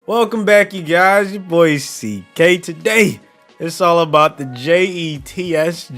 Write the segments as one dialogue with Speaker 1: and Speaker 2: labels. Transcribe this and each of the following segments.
Speaker 1: Welcome back, you guys. Your boy CK. Today, it's all about the Jets.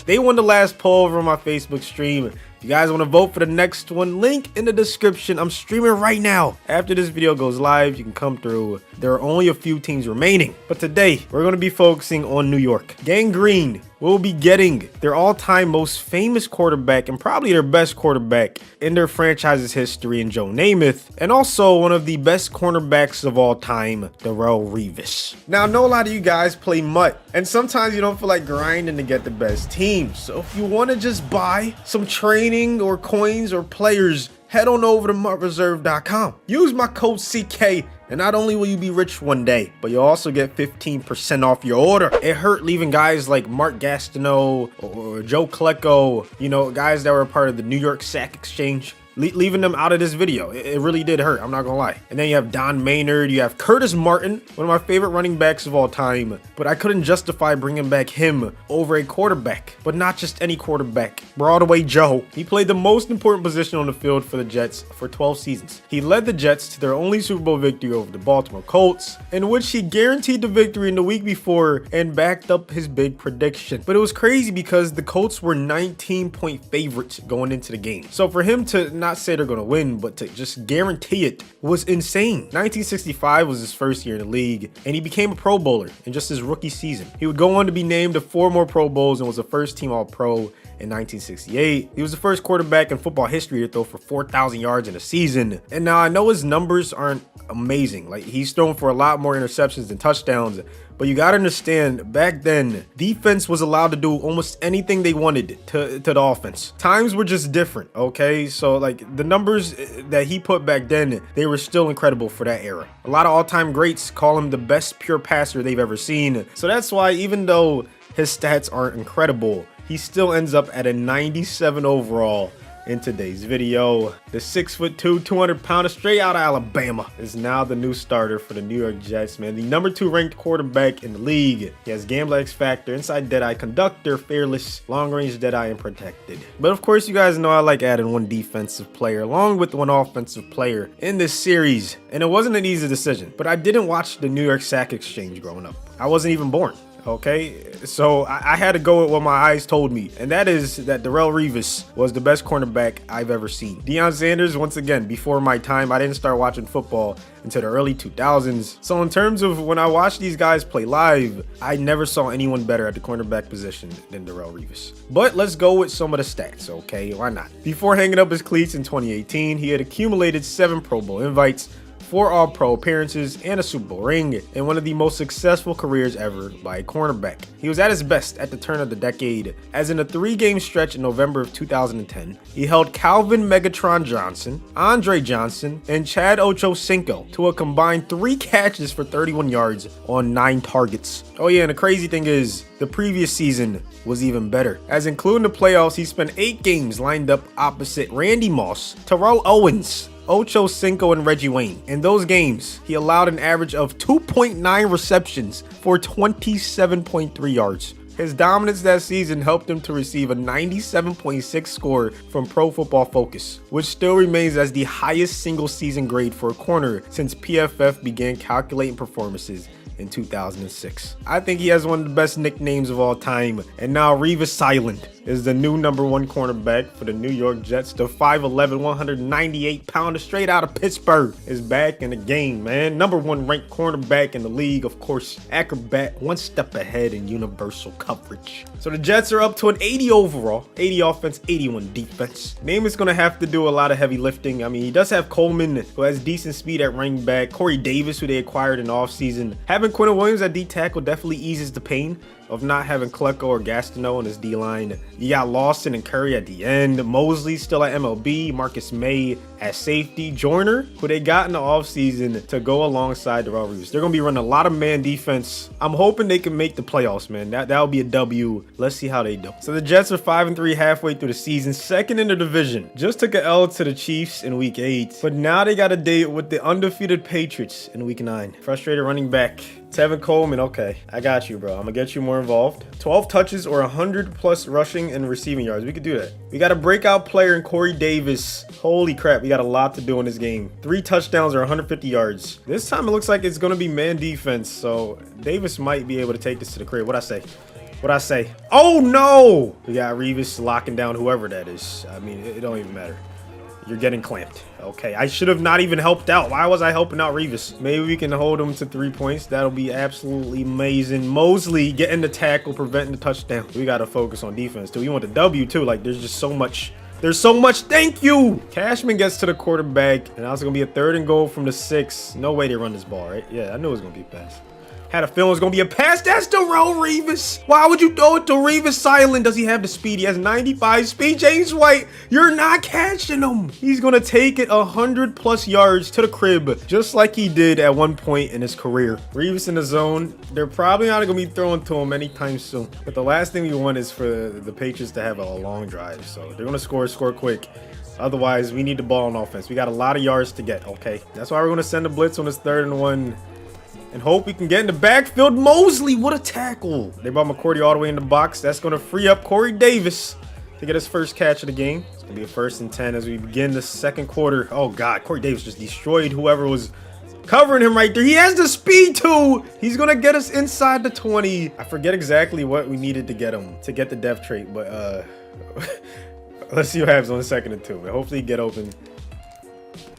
Speaker 1: They won the last poll over on my Facebook stream. If you guys want to vote for the next one, link in the description. I'm streaming right now. After this video goes live, you can come through. There are only a few teams remaining. But today, we're going to be focusing on New York. Gang Green will be getting their all-time most famous quarterback and probably their best quarterback in their franchise's history in Joe Namath, and also one of the best cornerbacks of all time, Darrelle Revis. Now, I know a lot of you guys play MUT, and sometimes you don't feel like grinding to get the best teams. So if you want to just buy some training or coins or players, head on over to MUTReserve.com. Use my code CK. And not only will you be rich one day, but you'll also get 15% off your order. It hurt leaving guys like Mark Gastineau or Joe Klecko, you know, guys that were a part of the New York Sack Exchange. Leaving them out of this video. It really did hurt, I'm not gonna lie. And then you have Don Maynard, you have Curtis Martin, one of my favorite running backs of all time, but I couldn't justify bringing back him over a quarterback, but not just any quarterback. Broadway Joe. He played the most important position on the field for the Jets for 12 seasons. He led the Jets to their only Super Bowl victory over the Baltimore Colts, in which he guaranteed the victory in the week before and backed up his big prediction. But it was crazy because the Colts were 19-point favorites going into the game. So for him to not say they're going to win, but to just guarantee it was insane. 1965 was his first year in the league, and he became a Pro Bowler in just his rookie season. He would go on to be named to 4 more Pro Bowls and was a first-team All-Pro in 1968. He was the first quarterback in football history to throw for 4,000 yards in a season. And now I know his numbers aren't amazing. Like, he's thrown for a lot more interceptions than touchdowns. But you got to understand, back then, defense was allowed to do almost anything they wanted to the offense. Times were just different, okay? So, like, the numbers that he put back then, they were still incredible for that era. A lot of all-time greats call him the best pure passer they've ever seen. So that's why, even though his stats aren't incredible, he still ends up at a 97 overall in today's video. The 6'2", 200-pounder straight out of Alabama is now the new starter for the New York Jets, man. The number 2 ranked quarterback in the league. He has gambler X factor, inside deadeye conductor, fearless, long range deadeye, and protected. But of course, you guys know I like adding one defensive player along with one offensive player in this series. And it wasn't an easy decision, but I didn't watch the New York Sack Exchange growing up. I wasn't even born. Okay, so I had to go with what my eyes told me, and that is that Darrelle Revis was the best cornerback I've ever seen. Deion Sanders, once again, before my time. I didn't start watching football until the early 2000s. So in terms of when I watched these guys play live, I never saw anyone better at the cornerback position than Darrelle Revis. But let's go with some of the stats, okay? Why not? Before hanging up his cleats in 2018, he had accumulated 7 Pro Bowl invites, 4 All-Pro appearances, and a Super Bowl ring, and one of the most successful careers ever by a cornerback. He was at his best at the turn of the decade, as in a 3-game stretch in November of 2010, he held Calvin Megatron Johnson, Andre Johnson, and Chad Ochocinco to a combined 3 catches for 31 yards on 9 targets. Oh yeah, and the crazy thing is, the previous season was even better, as including the playoffs, he spent 8 games lined up opposite Randy Moss, Terrell Owens, Ochocinco, and Reggie Wayne. In those games, he allowed an average of 2.9 receptions for 27.3 yards. His dominance that season helped him to receive a 97.6 score from Pro Football Focus, which still remains as the highest single season grade for a corner since PFF began calculating performances in 2006. I think he has one of the best nicknames of all time, and now Revis Island is the new number 1 cornerback for the New York Jets. The 5'11", 198-pounder straight out of Pittsburgh is back in the game, man. Number 1 ranked cornerback in the league, of course. Acrobat, 1 step ahead in universal coverage. So the Jets are up to an 80 overall, 80 offense, 81 defense. Namath's gonna have to do a lot of heavy lifting. I mean, he does have Coleman, who has decent speed at running back, Corey Davis, who they acquired in the offseason. Having Quinton Williams at D-tackle definitely eases the pain of not having Klecko or Gastineau on his D-line. You got Lawson and Curry at the end, Mosley still at MLB, Marcus May at safety, Joyner, who they got in the offseason to go alongside Darrelle Revis. They're going to be running a lot of man defense. I'm hoping they can make the playoffs, man. That'll be a W. Let's see how they do. So the Jets are 5-3 halfway through the season, 2nd in the division. Just took an L to the Chiefs in week 8, but now they got a date with the undefeated Patriots in week 9. Frustrated running back Tevin Coleman, okay, I got you, bro. I'm gonna get you more involved. 12 touches or 100 plus rushing rushing and receiving yards. We could do that. We got a breakout player in Corey Davis. Holy crap, we got a lot to do in this game. 3 touchdowns or 150 yards. This time it looks like it's going to be man defense, so Davis might be able to take this to the crib. What'd I say? Oh, no! We got Revis locking down whoever that is. I mean, it don't even matter. You're getting clamped. Okay, I should have not even helped out. Why was I helping out Revis? Maybe we can hold him to 3 points. That'll be absolutely amazing. Mosley getting the tackle, preventing the touchdown. We got to focus on defense, too. We want the W, too. Like, there's just so much. There's so much. Thank you. Cashman gets to the quarterback, and now it's going to be a 3rd and goal from the 6. No way they run this ball, right? Yeah, I knew it was going to be a pass. Had a feeling it was going to be a pass. That's Darrelle Revis. Why would you throw it to Revis silent? Does he have the speed? He has 95 speed. James White, you're not catching him. He's going to take it 100+ yards to the crib, just like he did at one point in his career. Revis in the zone. They're probably not going to be throwing to him anytime soon. But the last thing we want is for the Patriots to have a long drive. So they're going to score quick. Otherwise, we need the ball on offense. We got a lot of yards to get, okay? That's why we're going to send a blitz on this 3rd and 1. And hope we can get in the backfield. Mosley, what a tackle. They brought McCourty all the way in the box. That's going to free up Corey Davis to get his first catch of the game. It's going to be a 1st and 10 as we begin the 2nd quarter. Oh, God. Corey Davis just destroyed whoever was covering him right there. He has the speed, too. He's going to get us inside the 20. I forget exactly what we needed to get him to get the depth trait. But let's see what happens on the 2nd and 2. Hopefully get open.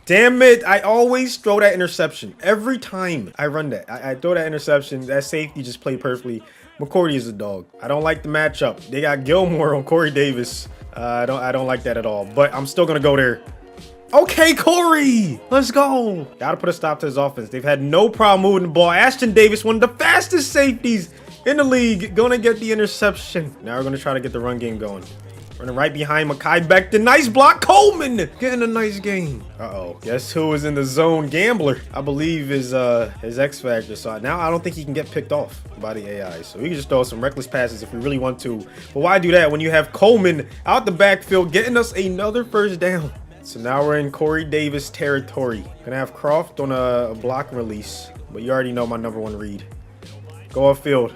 Speaker 1: Damn it, I always throw that interception. Every time I run that, I throw that interception. That safety just played perfectly. McCourty is a dog. I don't like the matchup. They got Gilmore on Corey Davis. I don't like that at all, but I'm still going to go there. Okay, Corey, let's go. Got to put a stop to his offense. They've had no problem moving the ball. Ashton Davis, one of the fastest safeties in the league, going to get the interception. Now we're going to try to get the run game going. Running right behind Mekhi Becton. Nice block. Coleman getting a nice game. Uh-oh. Guess who is in the zone? Gambler, I believe, is his X Factor. So now I don't think he can get picked off by the AI. So we can just throw some reckless passes if we really want to. But why do that when you have Coleman out the backfield getting us another 1st down? So now we're in Corey Davis territory. Gonna have Croft on a block release. But you already know my #1 read. Go upfield.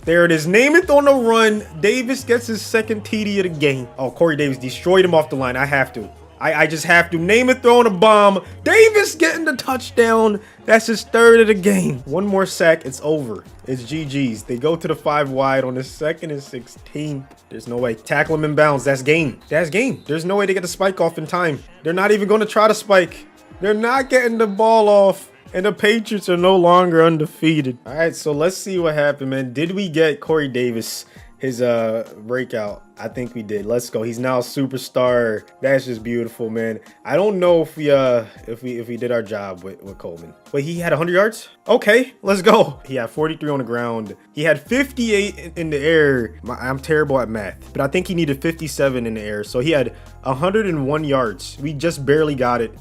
Speaker 1: There it is. Namath on the run. Davis gets his 2nd TD of the game. Oh, Corey Davis destroyed him off the line. I have to. I just have to. Namath throwing a bomb. Davis getting the touchdown. That's his 3rd of the game. One more sack. It's over. It's GG's. They go to the 5 wide on the 2nd and 16. There's no way. Tackle him in bounds. That's game. That's game. There's no way to get the spike off in time. They're not even going to try to spike. They're not getting the ball off. And the Patriots are no longer undefeated. All right, so let's see what happened, man. Did we get Corey Davis his breakout? I think we did. Let's go. He's now a superstar. That's just beautiful, man. I don't know if we did our job with Coleman. Wait, he had 100 yards? Okay, let's go. He had 43 on the ground. He had 58 in the air. I'm terrible at math, but I think he needed 57 in the air. So he had 101 yards. We just barely got it.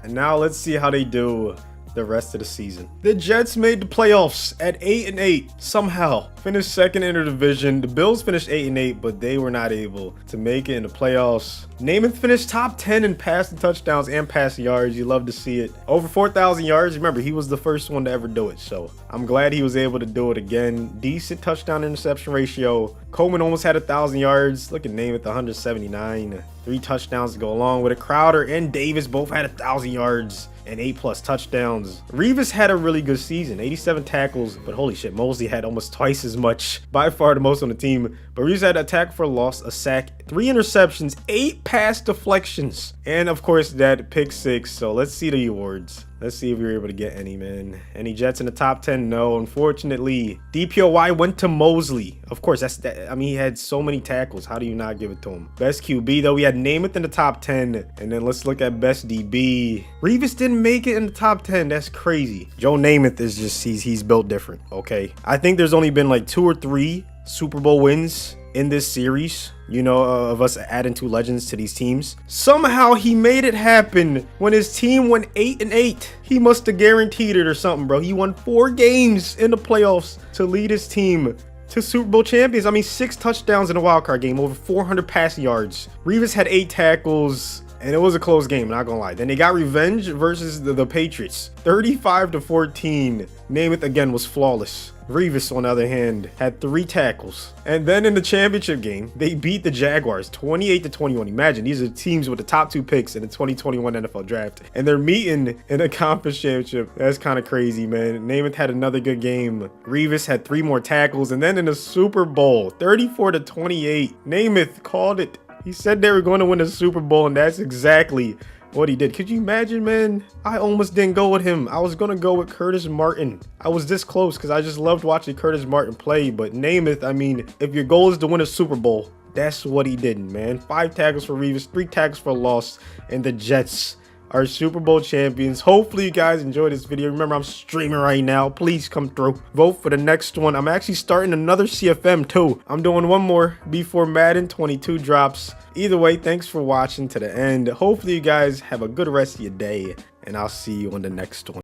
Speaker 1: And now let's see how they do the rest of the season. The Jets made the playoffs at 8-8 somehow. Finished 2nd in the division. The Bills finished 8-8, but they were not able to make it in the playoffs. Namath finished top 10 in passing touchdowns and passing yards. You love to see it. Over 4,000 yards. Remember, he was the first one to ever do it, so I'm glad he was able to do it again. Decent touchdown interception ratio. Coleman almost had 1,000 yards. Look at Namath, 179. 3 touchdowns to go along with it. Crowder and Davis both had 1,000 yards and 8+ touchdowns. Revis had a really good season, 87 tackles, but holy shit, Mosley had almost twice as much, by far the most on the team. But Revis had a tackle for a loss, a sack, 3 interceptions, 8 pass deflections, and of course that pick 6. So let's see the awards. Let's see if we were able to get any, man. Any Jets in the top 10? No, unfortunately. DPOY went to Mosley. Of course, I mean, he had so many tackles. How do you not give it to him? Best QB, though, we had Namath in the top 10. And then let's look at best DB. Revis didn't make it in the top 10. That's crazy. Joe Namath is just, he's built different, okay? I think there's only been like 2 or 3 Super Bowl wins in this series, you know, of us adding 2 legends to these teams. Somehow he made it happen when his team went 8-8. He must have guaranteed it or something, bro. He won 4 games in the playoffs to lead his team to Super Bowl champions. I mean, 6 touchdowns in a wild card game, over 400 passing yards. Revis had 8 tackles. And it was a close game, not gonna lie. Then they got revenge versus the Patriots. 35-14. Namath again was flawless. Revis, on the other hand, had 3 tackles. And then in the championship game, they beat the Jaguars 28-21. Imagine, these are teams with the top 2 picks in the 2021 NFL draft. And they're meeting in a conference championship. That's kind of crazy, man. Namath had another good game. Revis had 3 more tackles. And then in the Super Bowl, 34-28, Namath called it. He said they were going to win the Super Bowl, and that's exactly what he did. Could you imagine, man? I almost didn't go with him. I was gonna go with Curtis Martin. I was this close because I just loved watching Curtis Martin play. But Namath, I mean, if your goal is to win a Super Bowl, that's what he did, man. 5 tackles for Revis, 3 tackles for a loss, and the Jets are Super Bowl champions. Hopefully you guys enjoyed this video. Remember, I'm streaming right now. Please come through. Vote for the next one. I'm actually starting another CFM too. I'm doing one more before Madden 22 drops. Either way, thanks for watching to the end. Hopefully you guys have a good rest of your day, and I'll see you on the next one.